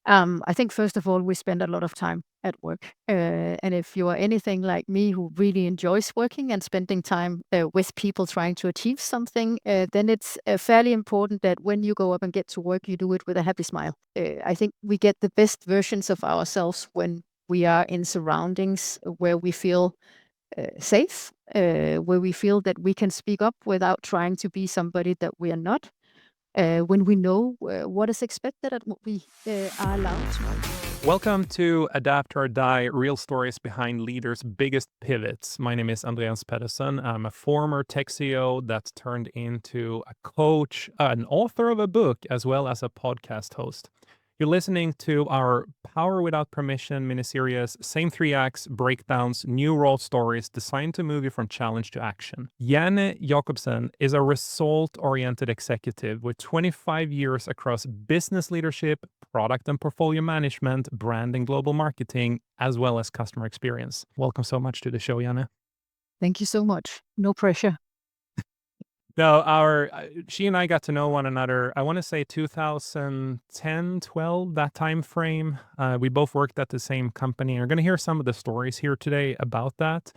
I think first of all, we spend a lot of time at work. And if you are anything like me who really enjoys working and spending time with people trying to achieve something, then it's fairly important that when you go up and get to work, you do it with a happy smile. I think we get the best versions of ourselves when we are in surroundings where we feel safe, where we feel that we can speak up without trying to be somebody that we are not, when we know what is expected and what we are allowed to know. Welcome to Adapt or Die, real stories behind leaders' biggest pivots. My name is Andreas Pedersen. I'm a former tech CEO that's turned into a coach, an author of a book, as well as a podcast host. You're listening to our Power Without Permission miniseries, Same Three Acts, Breakdowns, New Role Stories designed to move you from challenge to action. Janne Jakobsen is a result-oriented executive with 25 years across business leadership, product and portfolio management, brand and global marketing, as well as customer experience. Welcome so much to the show, Janne. Thank you so much. No pressure. No, she and I got to know one another, I want to say 2010, 12, that time frame. We both worked at the same company. We're going to hear some of the stories here today about that.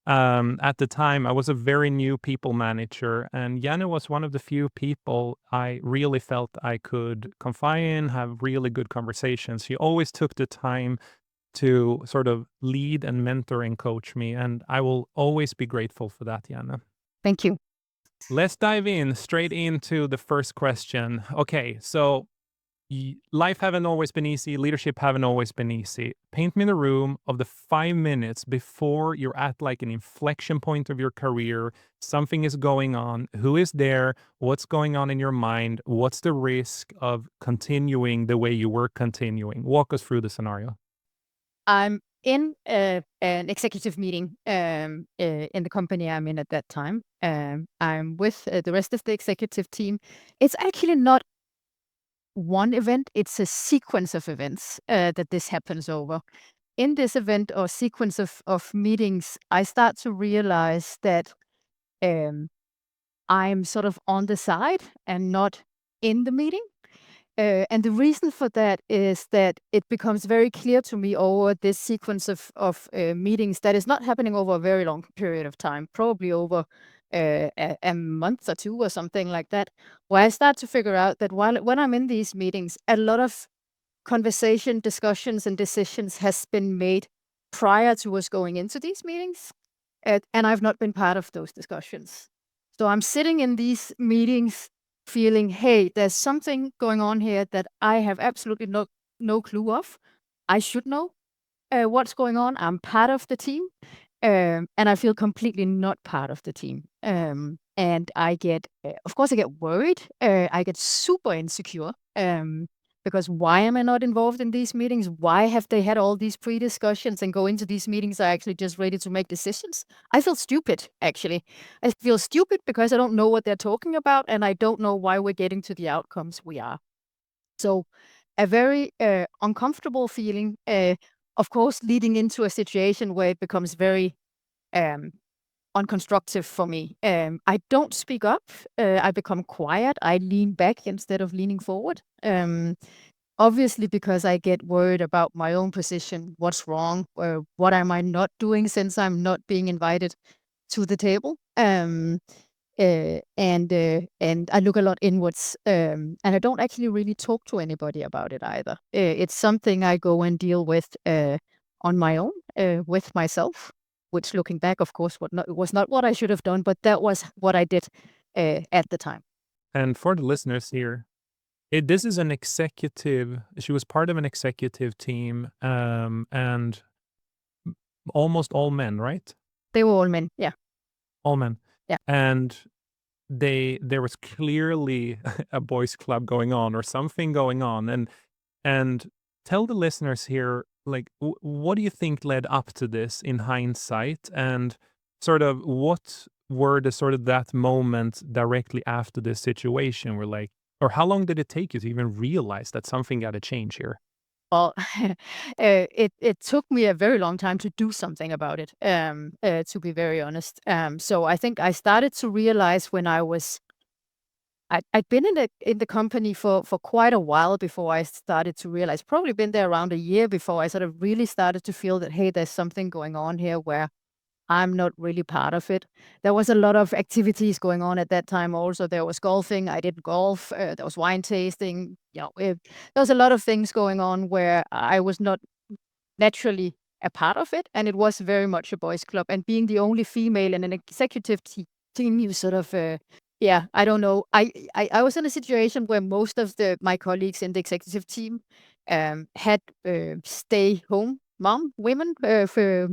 At the time, I was a very new people manager, and Janne was one of the few people I really felt I could confide in, have really good conversations. She always took the time to sort of lead and mentor and coach me, and I will always be grateful for that, Janne. Thank you. Let's dive in straight into the first question. Okay, so life haven't always been easy, leadership haven't always been easy. Paint me the room of the 5 minutes before you're at like an inflection point of your career. Something is going on. Who is there? What's going on in your mind? What's the risk of continuing the way you were continuing? Walk us through the scenario. I'm in an executive meeting in the company I'm in at that time. I'm with the rest of the executive team. It's actually not one event, it's a sequence of events that this happens over. In this event or sequence of meetings, I start to realize that um, I'm sort of on the side and not in the meeting. And the reason for that is that it becomes very clear to me over this sequence of meetings that is not happening over a very long period of time, probably over a month or two or something like that, where I start to figure out that when I'm in these meetings, a lot of conversation, discussions, and decisions has been made prior to us going into these meetings, and I've not been part of those discussions. So I'm sitting in these meetings feeling, hey, there's something going on here that I have absolutely no clue of. I should know what's going on. I'm part of the team, and I feel completely not part of the team. And I get, of course, I get worried. I get super insecure. Because why am I not involved in these meetings? Why have they had all these pre-discussions and go into these meetings are actually just ready to make decisions? I feel stupid, actually. I feel stupid because I don't know what they're talking about, and I don't know why we're getting to the outcomes we are. So a very uncomfortable feeling, of course, leading into a situation where it becomes very um, unconstructive for me. I don't speak up. I become quiet. I lean back instead of leaning forward. Obviously, because I get worried about my own position. What's wrong? What am I not doing since I'm not being invited to the table? And I look a lot inwards, and I don't actually really talk to anybody about it either. It's something I go and deal with on my own, with myself, which looking back, of course, was not what I should have done, but that was what I did at the time. And for the listeners here, this is an executive, she was part of an executive team, and almost all men, right? They were all men, yeah. All men. Yeah. And there was clearly a boys club going on or something going on. And tell the listeners here, like, what do you think led up to this in hindsight? And sort of what were the sort of that moment directly after this situation were like, or how long did it take you to even realize that something got to change here? Well, it took me a very long time to do something about it, to be very honest. So I think I started to realize when I was, I'd been in the company for quite a while before I started to realize, probably been there around a year before I sort of really started to feel that, hey, there's something going on here where I'm not really part of it. There was a lot of activities going on at that time also. There was golfing, I did golf, there was wine tasting, there was a lot of things going on where I was not naturally a part of it, and it was very much a boys' club. And being the only female in an executive team, you sort of, yeah, I don't know. I was in a situation where most of my colleagues in the executive team had stay-home mom women for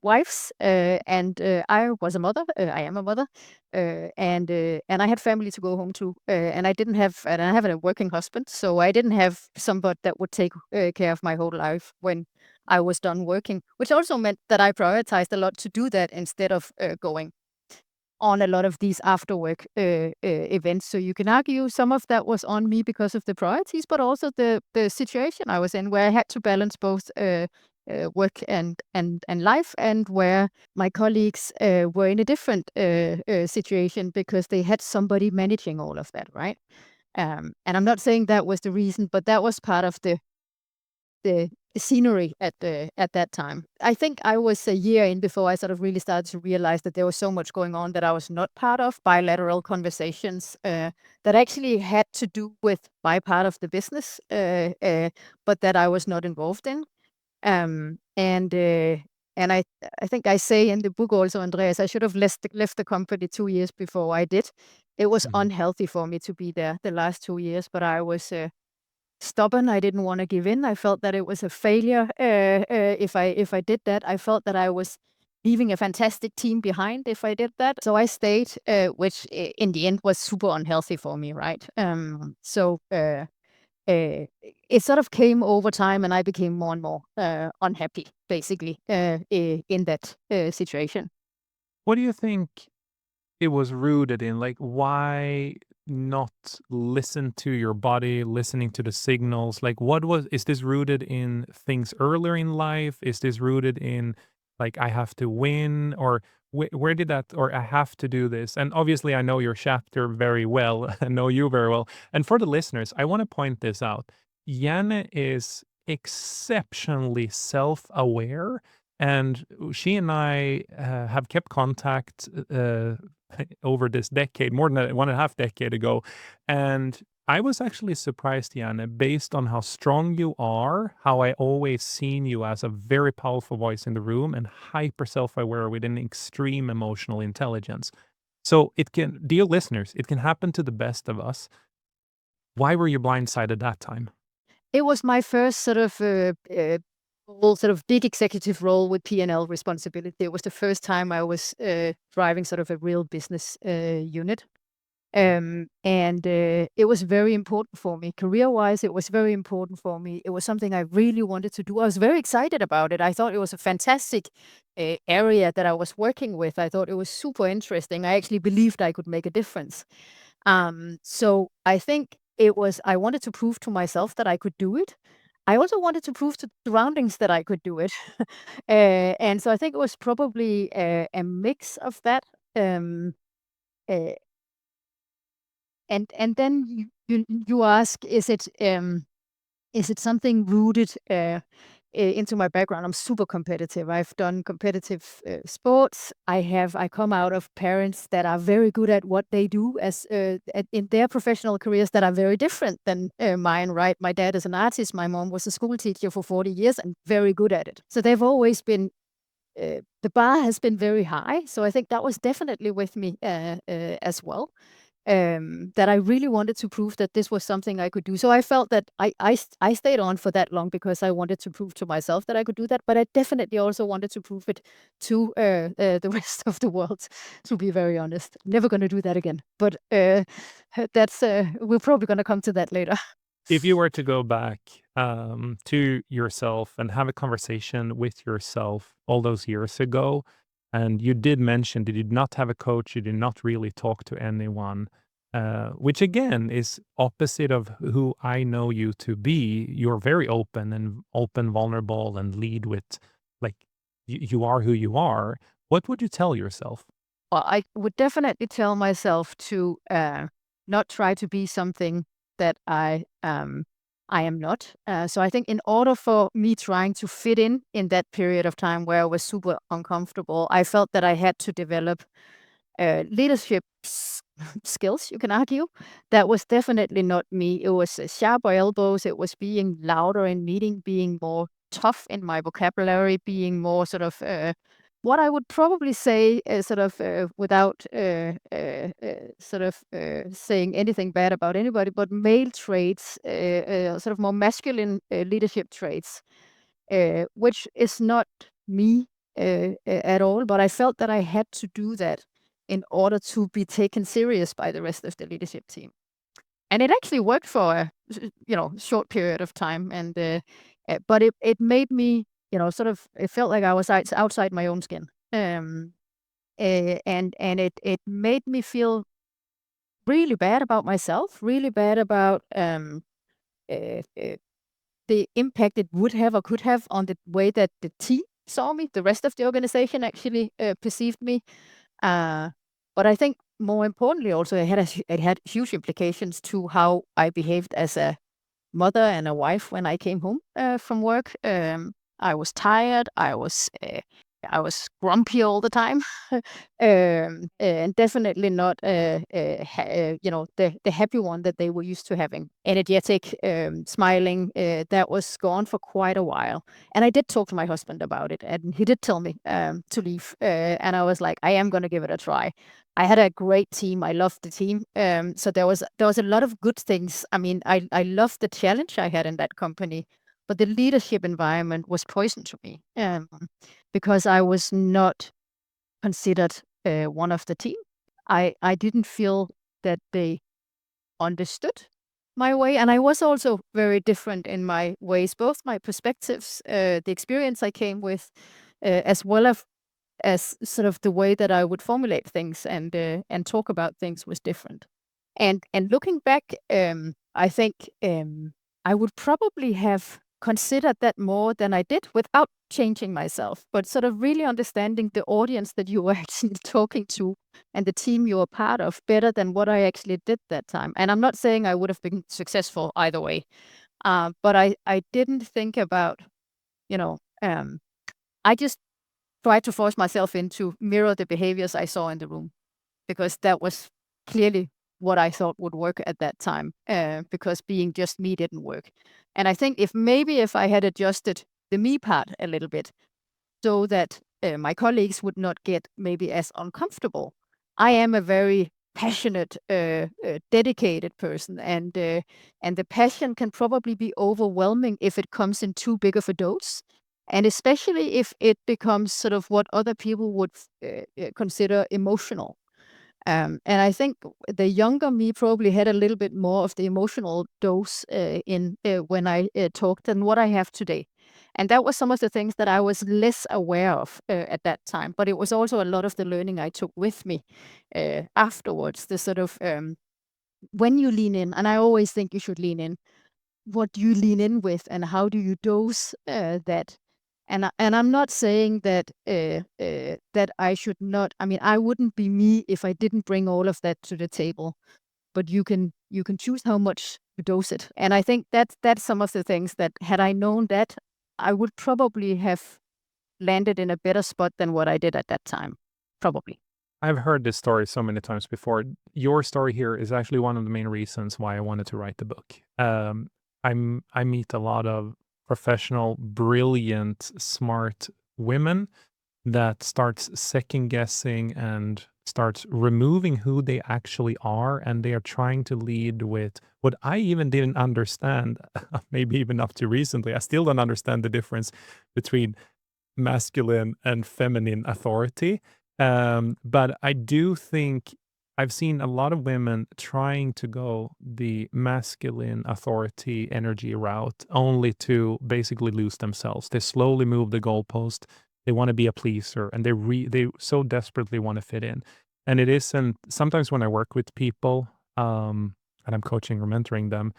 wives, and I was a mother. I am a mother, and I had family to go home to, and I have a working husband, so I didn't have somebody that would take care of my whole life when I was done working, which also meant that I prioritized a lot to do that instead of going on a lot of these after work events. So you can argue some of that was on me because of the priorities, but also the situation I was in, where I had to balance both work and life, and where my colleagues were in a different situation because they had somebody managing all of that, right? And I'm not saying that was the reason, but that was part of the scenery at that time. I think I was a year in before I sort of really started to realize that there was so much going on that I was not part of, bilateral conversations that actually had to do with my part of the business, but that I was not involved in. Um, and uh, and I think I say in the book also, Andreas, I should have left the company 2 years before I did. It was Mhm. unhealthy for me to be there the last 2 years, but I was stubborn. I didn't wanna give in. I felt that it was a failure, if I did that. I felt that I was leaving a fantastic team behind if I did that. So I stayed, which in the end was super unhealthy for me, right? Uh, it sort of came over time, and I became more and more unhappy, basically, in that situation. What do you think it was rooted in? Like, why not listen to your body, listening to the signals? Like, what was, is this rooted in things earlier in life? Is this rooted in, like, I have to win? Or where did that, or I have to do this? And obviously, I know your chapter very well. I know you very well. And for the listeners, I want to point this out. Janne is exceptionally self aware. And she and I have kept contact over this decade, more than 1.5 decade ago. And I was actually surprised, Janne, based on how strong you are, how I always seen you as a very powerful voice in the room and hyper self-aware with an extreme emotional intelligence. So it can, dear listeners, it can happen to the best of us. Why were you blindsided that time? It was my first sort of role, sort of big executive role with P&L responsibility. It was the first time I was driving sort of a real business unit. And it was very important for me. Career-wise, it was very important for me. It was something I really wanted to do. I was very excited about it. I thought it was a fantastic area that I was working with. I thought it was super interesting. I actually believed I could make a difference. So I think I wanted to prove to myself that I could do it. I also wanted to prove to the surroundings that I could do it. And so I think it was probably a mix of that. Um, uh, and then you ask, is it something rooted into my background? I'm super competitive. I've done competitive sports. I come out of parents that are very good at what they do in their professional careers that are very different than mine. Right? My dad is an artist. My mom was a school teacher for 40 years and very good at it. So they've always been. The bar has been very high, so I think that was definitely with me as well. That I really wanted to prove that this was something I could do. So I felt that I stayed on for that long because I wanted to prove to myself that I could do that, but I definitely also wanted to prove it to the rest of the world, to be very honest. Never gonna do that again, but that's we're probably gonna come to that later. If you were to go back to yourself and have a conversation with yourself all those years ago, and you did mention that you did not have a coach, you did not really talk to anyone, which again is opposite of who I know you to be. You're very open, vulnerable, and lead with, like, you are who you are. What would you tell yourself? Well, I would definitely tell myself to not try to be something that I am not. So I think in order for me trying to fit in that period of time where I was super uncomfortable, I felt that I had to develop leadership skills, you can argue. That was definitely not me. It was sharper elbows. It was being louder in meeting, being more tough in my vocabulary, being more sort of what I would probably say, sort of without sort of saying anything bad about anybody, but male traits, sort of more masculine leadership traits, which is not me at all. But I felt that I had to do that in order to be taken serious by the rest of the leadership team. And it actually worked for a short period of time. And but it made me, sort of, it felt like I was outside my own skin. And it made me feel really bad about myself, really bad about uh, uh, the impact it would have or could have on the way that the team saw me, the rest of the organization actually perceived me. Uh, but I think more importantly, also it had huge implications to how I behaved as a mother and a wife when I came home from work. I was tired. I was grumpy all the time, and definitely not, the happy one that they were used to having. Energetic, smiling. That was gone for quite a while. And I did talk to my husband about it, and he did tell me to leave. And I was like, I am going to give it a try. I had a great team. I loved the team. So there was a lot of good things. I mean, I loved the challenge I had in that company, but the leadership environment was poison to me, because I was not considered one of the team. I didn't feel that they understood my way, and I was also very different in my ways, both my perspectives, the experience I came with, as well as sort of the way that I would formulate things and talk about things was different. And looking back, I think I would probably have considered that more than I did without changing myself, but sort of really understanding the audience that you were actually talking to and the team you were part of better than what I actually did that time. And I'm not saying I would have been successful either way, but I didn't think about, you know, I just tried to force myself in to mirror the behaviors I saw in the room, because that was clearly what I thought would work at that time, because being just me didn't work. And I think if I had adjusted the me part a little bit so that my colleagues would not get maybe as uncomfortable. I am a very passionate, dedicated person, and the passion can probably be overwhelming if it comes in too big of a dose, and especially if it becomes sort of what other people would consider emotional. And I think the younger me probably had a little bit more of the emotional dose in when I talked than what I have today. And that was some of the things that I was less aware of at that time. But it was also a lot of the learning I took with me afterwards. The sort of when you lean in, and I always think you should lean in. What do you lean in with, and how do you dose that? And I'm not saying that that I should not. I mean, I wouldn't be me if I didn't bring all of that to the table. But you can choose how much to dose it. And I think that's some of the things that had I known that, I would probably have landed in a better spot than what I did at that time. Probably. I've heard this story so many times before. Your story here is actually one of the main reasons why I wanted to write the book. I meet a lot of professional, brilliant, smart women that starts second guessing and starts removing who they actually are, and they are trying to lead with what I even didn't understand, maybe even up to recently. I still don't understand the difference between masculine and feminine authority. But I do think I've seen a lot of women trying to go the masculine authority energy route only to basically lose themselves. They slowly move the goalpost. They want to be a pleaser, and they so desperately want to fit in. And it isn't sometimes when I work with people, and I'm coaching or mentoring them,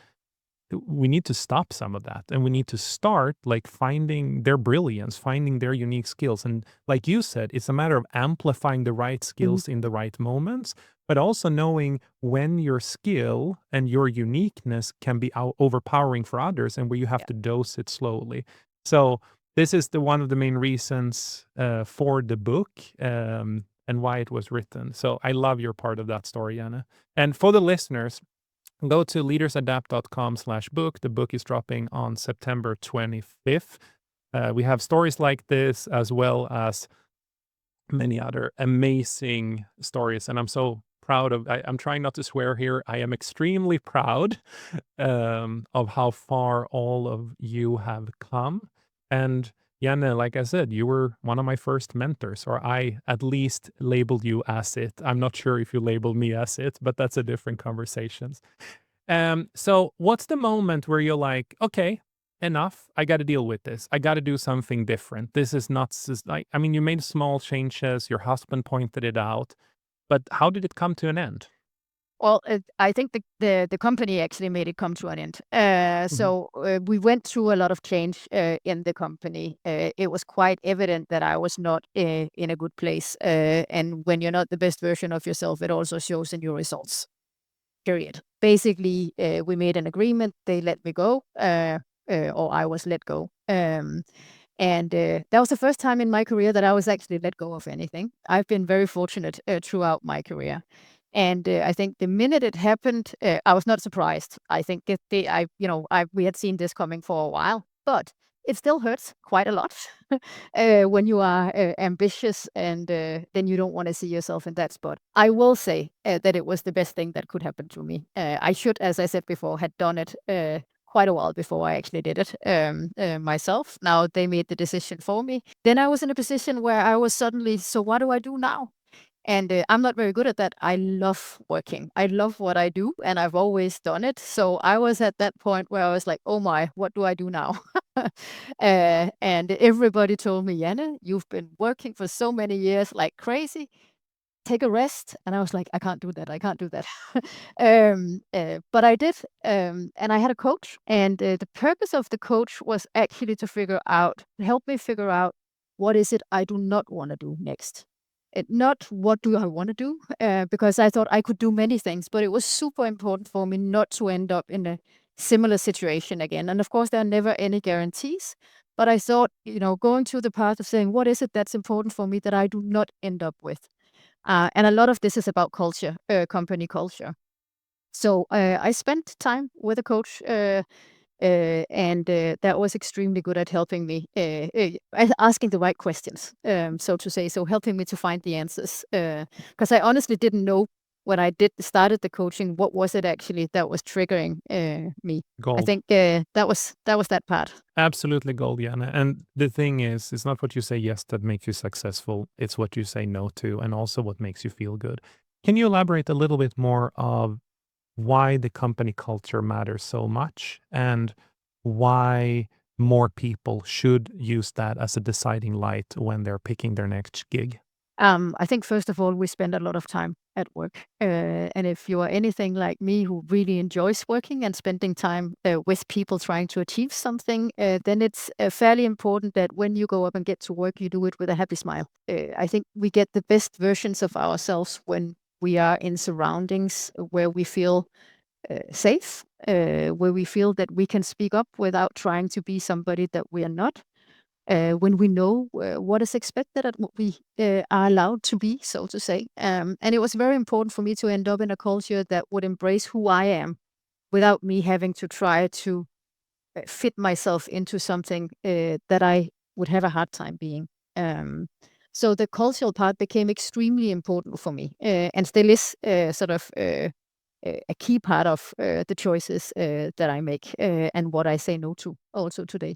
we need to stop some of that, and we need to start like finding their brilliance, finding their unique skills. And like you said, it's a matter of amplifying the right Mhm. skills in the right moments, but also knowing when your skill and your uniqueness can be overpowering for others and where you have Yeah. to dose it slowly. So this is the one of the main reasons for the book and why it was written. So I love your part of that story, Anna. And for the listeners, go to leadersadapt.com/book. The book is dropping on September 25th. We have stories like this as well as many other amazing stories. And I'm so proud of, I'm trying not to swear here. I am extremely proud of how far all of you have come. And Janne, like I said, you were one of my first mentors, or I at least labeled you as it. I'm not sure if you labeled me as it, but that's a different conversation. So what's the moment where you're like, okay, enough. I got to deal with this. I got to do something different. This is not like, I mean, you made small changes. Your husband pointed it out, but how did it come to an end? Well, I think the company actually made it come to an end. Mhm. We went through a lot of change in the company. It was quite evident that I was not in a good place. And when you're not the best version of yourself, it also shows in your results. Period. Basically, we made an agreement. They let me go, or I was let go. And that was the first time in my career that I was actually let go of anything. I've been very fortunate throughout my career. And I think the minute it happened, I was not surprised. I think we had seen this coming for a while, but it still hurts quite a lot when you are ambitious and then you don't want to see yourself in that spot. I will say that it was the best thing that could happen to me. I should, as I said before, had done it quite a while before I actually did it myself. Now they made the decision for me. Then I was in a position where I was suddenly, so what do I do now? And I'm not very good at that. I love working. I love what I do, and I've always done it. So I was at that point where I was like, "Oh my, what do I do now?" And everybody told me, "Janne, you've been working for so many years like crazy. Take a rest." And I was like, "I can't do that. I can't do that." But I did, and I had a coach, and the purpose of the coach was actually to help me figure out what is it I do not want to do next. Not what do I want to do, because I thought I could do many things, but it was super important for me not to end up in a similar situation again. And of course, there are never any guarantees. But I thought, going through the path of saying, what is it that's important for me that I do not end up with? And a lot of this is about culture, company culture. So I spent time with a coach, and that was extremely good at helping me, asking the right questions, so to say. So helping me to find the answers, because I honestly didn't know when I started the coaching what was it actually that was triggering me. I Gold. think that was that part. Absolutely gold, Janne. And the thing is, it's not what you say yes that makes you successful. It's what you say no to, and also what makes you feel good. Can you elaborate a little bit more of why the company culture matters so much and why more people should use that as a deciding light when they're picking their next gig? I think first of all, we spend a lot of time at work. And if you are anything like me who really enjoys working and spending time with people trying to achieve something, then it's fairly important that when you go up and get to work, you do it with a happy smile. I think we get the best versions of ourselves when we are in surroundings where we feel safe, where we feel that we can speak up without trying to be somebody that we are not, when we know what is expected and what we are allowed to be, so to say. And it was very important for me to end up in a culture that would embrace who I am without me having to try to fit myself into something that I would have a hard time being. So the cultural part became extremely important for me, and still is sort of a key part of the choices that I make and what I say no to also today.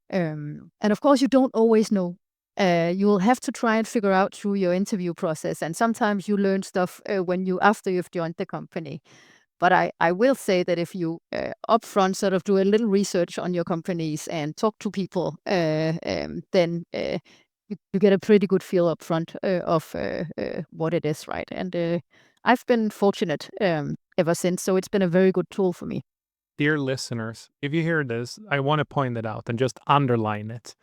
And of course, you don't always know. You will have to try and figure out through your interview process, and sometimes you learn stuff after you've joined the company. But I will say that if you upfront sort of do a little research on your companies and talk to people, then you get a pretty good feel upfront of what it is, right? And I've been fortunate ever since, so it's been a very good tool for me. Dear listeners, if you hear this, I want to point it out and just underline it.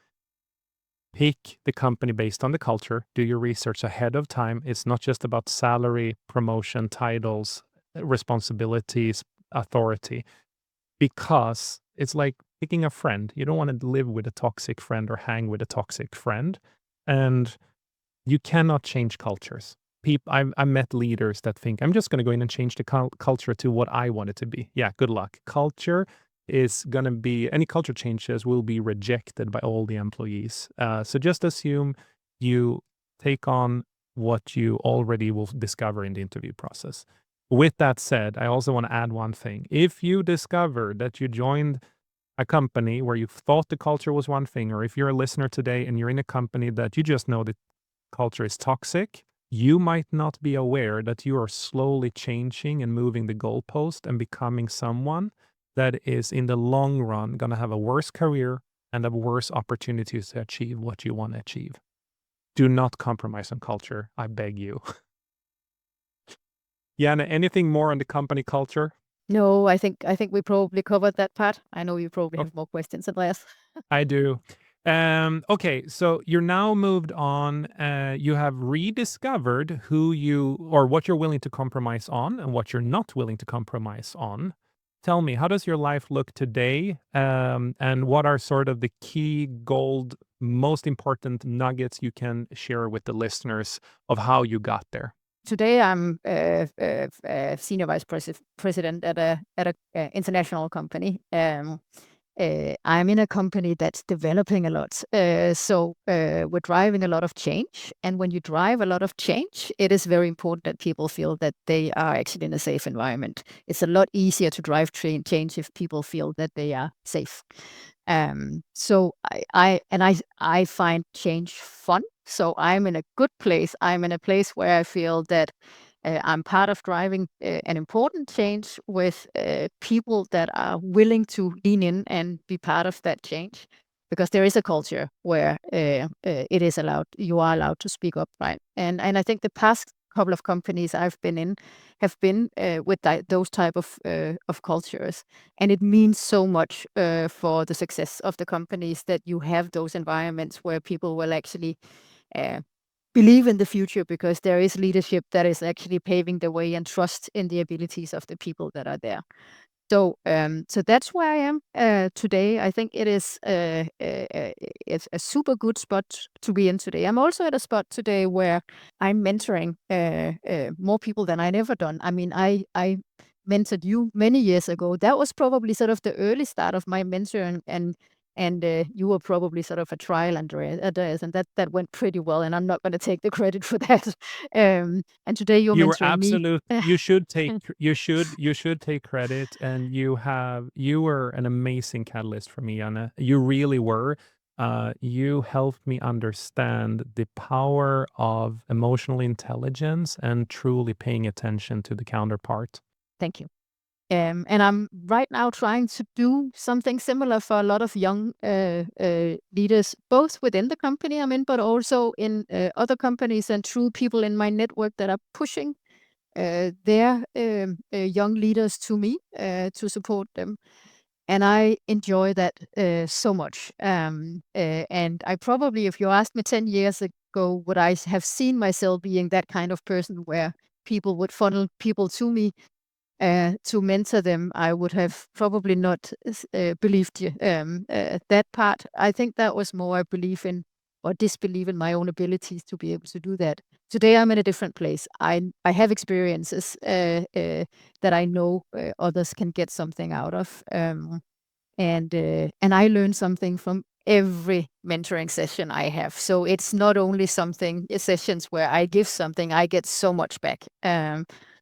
pick the company based on the culture, do your research ahead of time. It's not just about salary, promotion, titles, responsibilities, authority, because it's like picking a friend. You don't want to live with a toxic friend or hang with a toxic friend. And you cannot change cultures. I met leaders that think, I'm just going to go in and change the culture to what I want it to be. Yeah, good luck. Culture is going to be, any culture changes will be rejected by all the employees. So just assume you take on what you already will discover in the interview process. With that said, I also want to add one thing. If you discover that you joined a company where you thought the culture was one thing, or if you're a listener today and you're in a company that you just know that culture is toxic, you might not be aware that you are slowly changing and moving the goalpost and becoming someone that is in the long run going to have a worse career and have worse opportunities to achieve what you want to achieve. Do not compromise on culture, I beg you. Janne, anything more on the company culture? No, I think we probably covered that part. I know you probably Oh, have more questions, Andreas. I do. Okay, so you're now moved on. You have rediscovered who you or what you're willing to compromise on and what you're not willing to compromise on. Tell me, how does your life look today? And what are sort of the key gold, most important nuggets you can share with the listeners of how you got there? Today, I'm senior vice president at a international company. I'm in a company that's developing a lot. So we're driving a lot of change. And when you drive a lot of change, it is very important that people feel that they are actually in a safe environment. It's a lot easier to drive change if people feel that they are safe. So I find change fun. So I'm in a good place. I'm in a place where I feel that I'm part of driving an important change with people that are willing to lean in and be part of that change. Because there is a culture where it is allowed, you are allowed to speak up, right? And I think the past couple of companies I've been in have been with those type of cultures, and it means so much for the success of the companies that you have those environments where people will actually uh, believe in the future because there is leadership that is actually paving the way and trust in the abilities of the people that are there. So that's where I am today. I think it is it's a super good spot to be in today. I'm also at a spot today where I'm mentoring more people than I never done. I mean, I mentored you many years ago. That was probably sort of the early start of my mentoring, and you were probably sort of a trial, Andreas, and that went pretty well. And I'm not going to take the credit for that. And today you're You were mentoring me. absolute. You should take credit, and you were an amazing catalyst for me, Anna. You really were. You helped me understand the power of emotional intelligence and truly paying attention to the counterpart. Thank you. And I'm right now trying to do something similar for a lot of young leaders, both within the company I'm in, but also in other companies and through people in my network that are pushing their young leaders to me to support them. And I enjoy that so much. And I probably, if you asked me 10 years ago, would I have seen myself being that kind of person where people would funnel people to me to mentor them, I would have probably not believed you. That part, I think that was more a belief in or disbelief in my own abilities to be able to do that. Today, I'm in a different place. I have experiences that I know others can get something out of. And I learn something from every mentoring session I have. So it's not only something sessions where I give something, I get so much back.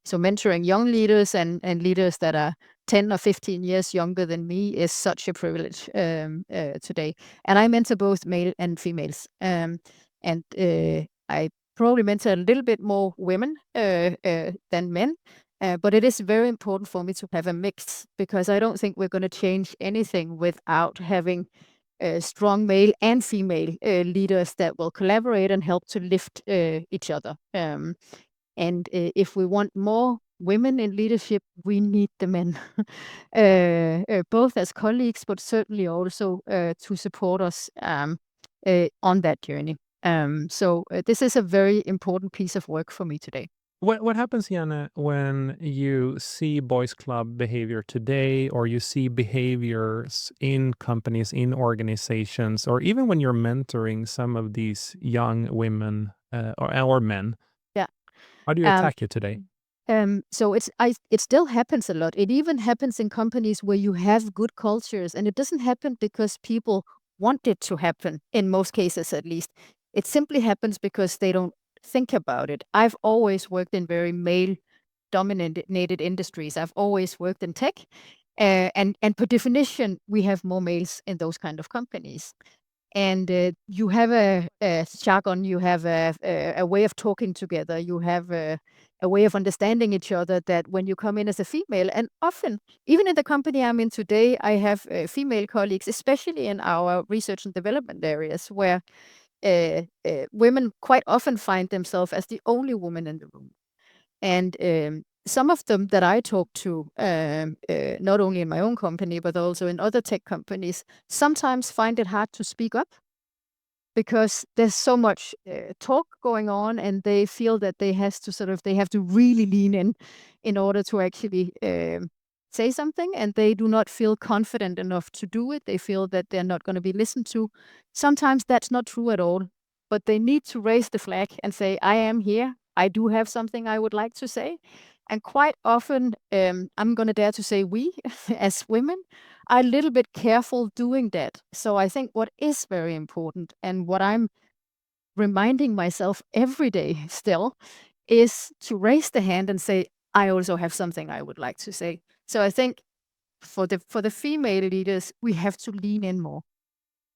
So mentoring young leaders and leaders that are 10 or 15 years younger than me is such a privilege today. And I mentor both male and females. And I probably mentor a little bit more women than men. But it is very important for me to have a mix because I don't think we're going to change anything without having strong male and female leaders that will collaborate and help to lift each other. And if we want more women in leadership, we need the men, both as colleagues, but certainly also to support us. on that journey. So this is a very important piece of work for me today. What happens, Janne, when you see boys club behavior today, or you see behaviors in companies, in organizations, or even when you're mentoring some of these young women or men? Yeah. How do you Um, attack it today? so it still happens a lot. It even happens in companies where you have good cultures, and it doesn't happen because people want it to happen, in most cases at least. It simply happens because they don't think about it. I've always worked in very male dominated industries. I've always worked in tech, and per definition, we have more males in those kind of companies. And you have a jargon, you have a way of talking together, you have a way of understanding each other, that when you come in as a female, and often, even in the company I'm in today, I have female colleagues, especially in our research and development areas, where women quite often find themselves as the only woman in the room. And some of them that I talk to, not only in my own company, but also in other tech companies, sometimes find it hard to speak up because there's so much talk going on, and they feel that they have to really lean in order to actually say something, and they do not feel confident enough to do it. They feel that they're not going to be listened to. Sometimes that's not true at all, but they need to raise the flag and say, I am here. I do have something I would like to say. And quite often, I'm going to dare to say we, as women, are a little bit careful doing that. So I think what is very important, and what I'm reminding myself every day still, is to raise the hand and say, I also have something I would like to say. So I think for the female leaders, we have to lean in more,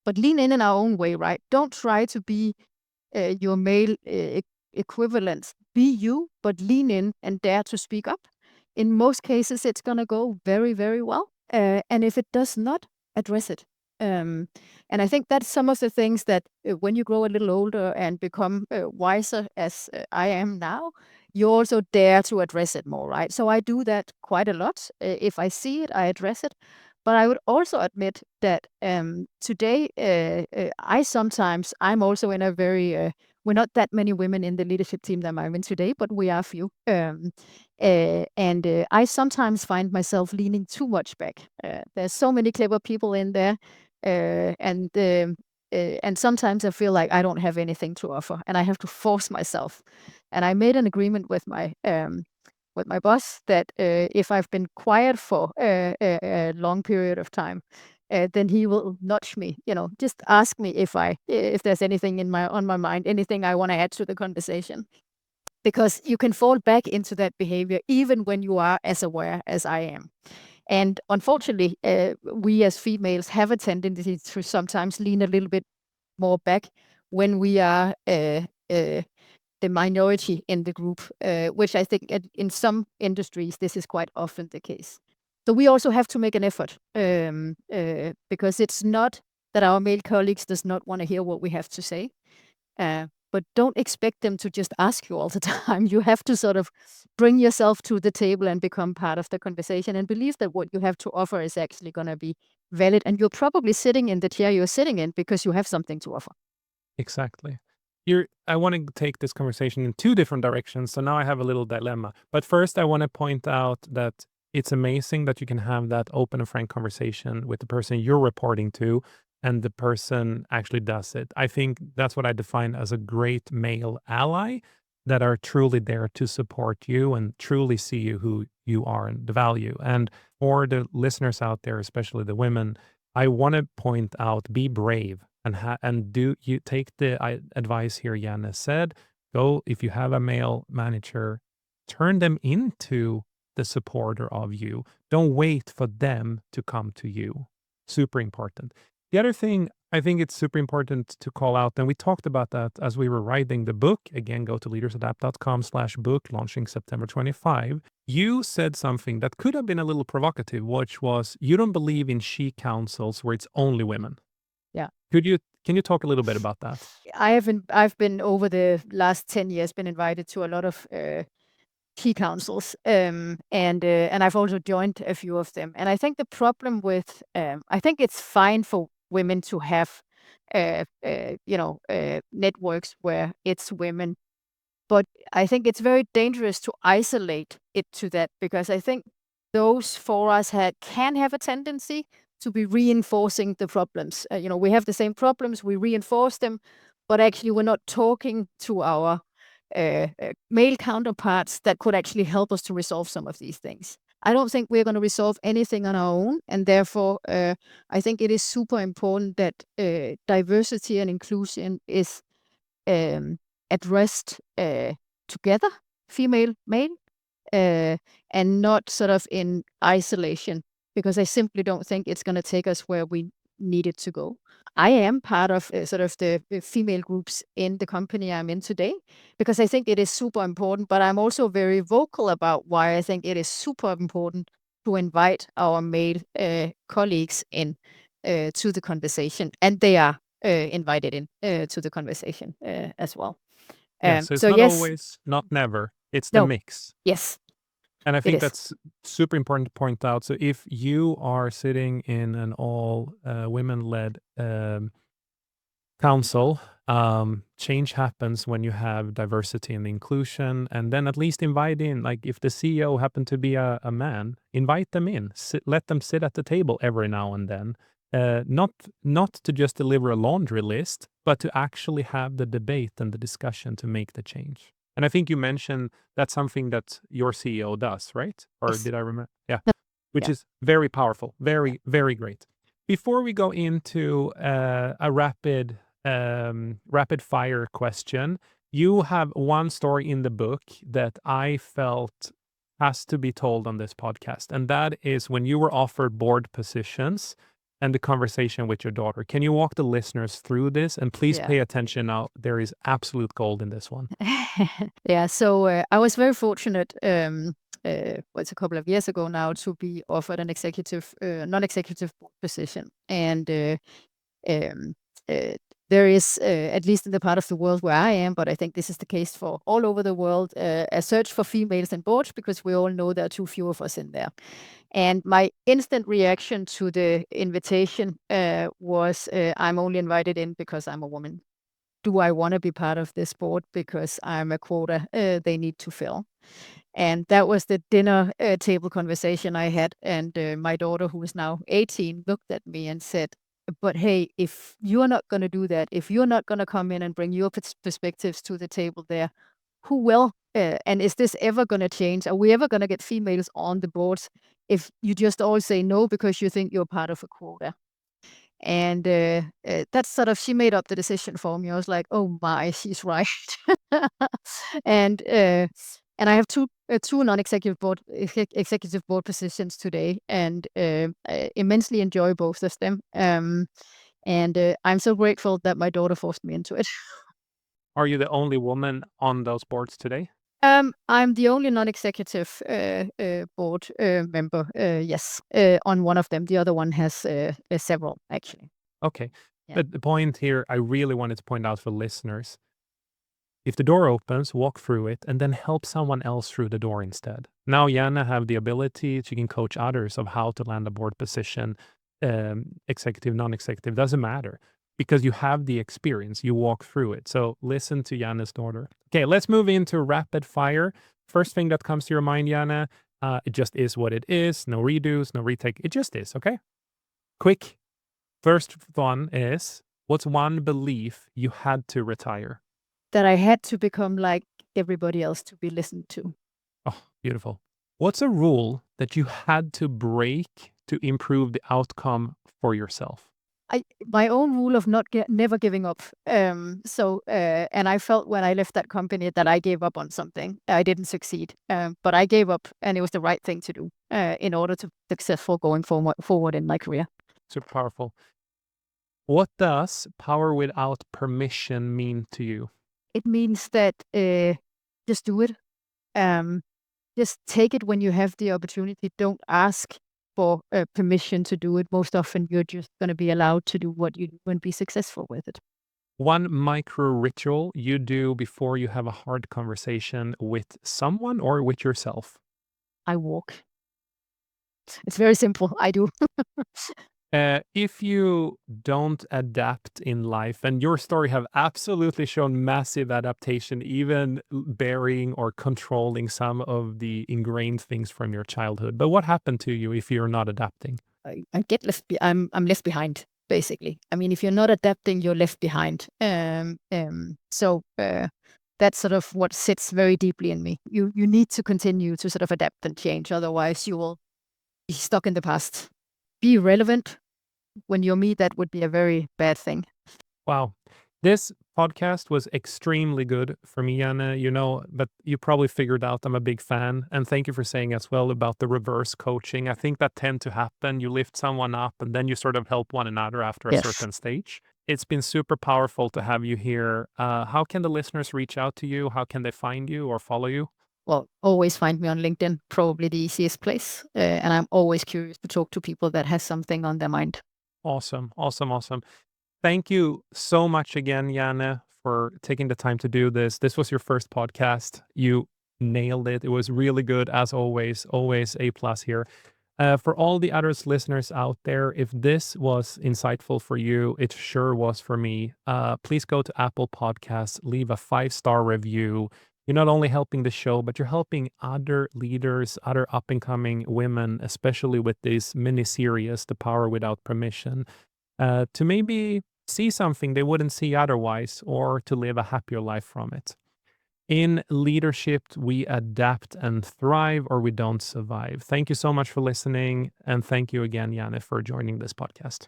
but lean in our own way, right? Don't try to be your male equivalents. Be you, but lean in and dare to speak up. In most cases, it's going to go very, very well. And if it does not, address it. Um, and I think that's some of the things that when you grow a little older and become wiser, as I am now, you also dare to address it more, right? So I do that quite a lot. If I see it, I address it. But I would also admit that today, I'm also in a very, we're not that many women in the leadership team that I'm in today, but we are few. And I sometimes find myself leaning too much back. There's so many clever people in there, and sometimes I feel like I don't have anything to offer, and I have to force myself. And I made an agreement with my boss that if I've been quiet for a long period of time, then he will nudge me. Just ask me if there's anything on my mind, anything I want to add to the conversation, because you can fall back into that behavior even when you are as aware as I am. And unfortunately, we as females have a tendency to sometimes lean a little bit more back when we are the minority in the group, which I think in some industries, this is quite often the case. So we also have to make an effort, because it's not that our male colleagues does not want to hear what we have to say, but don't expect them to just ask you all the time. You have to sort of bring yourself to the table and become part of the conversation, and believe that what you have to offer is actually going to be valid. And you're probably sitting in the chair you're sitting in because you have something to offer. Exactly. I want to take this conversation in two different directions. So now I have a little dilemma. But first, I want to point out that it's amazing that you can have that open and frank conversation with the person you're reporting to, and the person actually does it. I think that's what I define as a great male ally, that are truly there to support you and truly see you who you are and the value. And for the listeners out there, especially the women, I want to point out, be brave, and do you take the advice here Janne said. Go, if you have a male manager, turn them into the supporter of you. Don't wait for them to come to you. Super important. The other thing I think it's super important to call out, and we talked about that as we were writing the book. Again, go to leadersadapt.com/book, launching September 25. You said something that could have been a little provocative, which was you don't believe in she councils where it's only women. Yeah. Can you talk a little bit about that? I've been over the last 10 years been invited to a lot of key councils, and I've also joined a few of them. And I think the problem with I think it's fine for women to have networks where it's women. But I think it's very dangerous to isolate it to that, because I think those forums can have a tendency to be reinforcing the problems. We have the same problems, we reinforce them, but actually we're not talking to our male counterparts that could actually help us to resolve some of these things. I don't think we're going to resolve anything on our own, and therefore I think it is super important that diversity and inclusion is addressed together, female, male, and not sort of in isolation, because I simply don't think it's going to take us where we need it to go. I am part of sort of the female groups in the company I'm in today, because I think it is super important, but I'm also very vocal about why I think it is super important to invite our male colleagues in to the conversation, and they are invited in to the conversation as well. Yeah, so it's So not yes, always, not never. It's the no, mix. yes, And I it think is. that's super important to point out. So if you are sitting in an all women-led council, change happens when you have diversity and inclusion, and then at least invite in, like if the CEO happened to be a man, invite them in, let them sit at the table every now and then. Not to just deliver a laundry list, but to actually have the debate and the discussion to make the change. And I think you mentioned that's something that your CEO does, right? Or Yes. did I remember? Yeah, No, which yeah. is very powerful, very, very great. Before we go into a rapid fire question, you have one story in the book that I felt has to be told on this podcast, and that is when you were offered board positions and the conversation with your daughter. Can you walk the listeners through this? And please Yeah. pay attention now. There is absolute gold in this one. Yeah. So I was very fortunate. It's a couple of years ago now to be offered an non-executive board position, and um, uh, there is, at least in the part of the world where I am, but I think this is the case for all over the world, a search for females in boards, because we all know there are too few of us in there. And my instant reaction to the invitation was, I'm only invited in because I'm a woman. Do I want to be part of this board because I'm a quota they need to fill? And that was the dinner table conversation I had. And my daughter, who is now 18, looked at me and said, but hey, if you're not going to do that, if you're not going to come in and bring your perspectives to the table there, who will? And is this ever going to change? Are we ever going to get females on the boards if you just all say no because you think you're part of a quota? And that's sort of, she made up the decision for me. I was like, oh my, she's right. and and I have two executive board positions today, and I immensely enjoy both of them. And I'm so grateful that my daughter forced me into it. Are you the only woman on those boards today? I'm the only non-executive board member. Yes, on one of them. The other one has several, actually. Okay. Yeah. But the point here I really wanted to point out for listeners, if the door opens, walk through it and then help someone else through the door instead. Now Janne have the ability, she can coach others of how to land a board position, executive, non-executive, doesn't matter, because you have the experience, you walk through it. So listen to Janne's daughter. Okay, let's move into rapid fire. First thing that comes to your mind, Janne, it just is what it is. No redos, no retake. It just is, okay? Quick. First one is, what's one belief you had to retire? That I had to become like everybody else to be listened to. Oh, beautiful. What's a rule that you had to break to improve the outcome for yourself? My own rule of never giving up. And I felt when I left that company that I gave up on something. I didn't succeed, but I gave up, and it was the right thing to do in order to be successful going forward in my career. Super powerful. What does power without permission mean to you? It means that just do it. Um, just take it when you have the opportunity. Don't ask for permission to do it. Most often, you're just going to be allowed to do what you do and be successful with it. One micro ritual you do before you have a hard conversation with someone or with yourself? I walk. It's very simple. I do. If you don't adapt in life, and your story have absolutely shown massive adaptation, even burying or controlling some of the ingrained things from your childhood. But what happened to you if you're not adapting? I get left. I'm left behind. Basically, I mean, if you're not adapting, you're left behind. That's sort of what sits very deeply in me. You need to continue to sort of adapt and change, otherwise you will be stuck in the past. Be relevant. When you're me, that would be a very bad thing. Wow. This podcast was extremely good for me, Janne, but you probably figured out I'm a big fan. And thank you for saying as well about the reverse coaching. I think that tend to happen. You lift someone up and then you sort of help one another after a Yes. certain stage. It's been super powerful to have you here. How can the listeners reach out to you? How can they find you or follow you? Well, always find me on LinkedIn, probably the easiest place. And I'm always curious to talk to people that has something on their mind. Awesome. Awesome. Awesome. Thank you so much again, Janne, for taking the time to do this. This was your first podcast. You nailed it. It was really good as always. Always A plus here. For all the others listeners out there, if this was insightful for you, it sure was for me. Please go to Apple Podcasts, leave a 5-star review. You're not only helping the show, but you're helping other leaders, other up and coming women, especially with this mini series, The Power Without Permission, to maybe see something they wouldn't see otherwise or to live a happier life from it. In leadership, we adapt and thrive or we don't survive. Thank you so much for listening. And thank you again, Janne, for joining this podcast.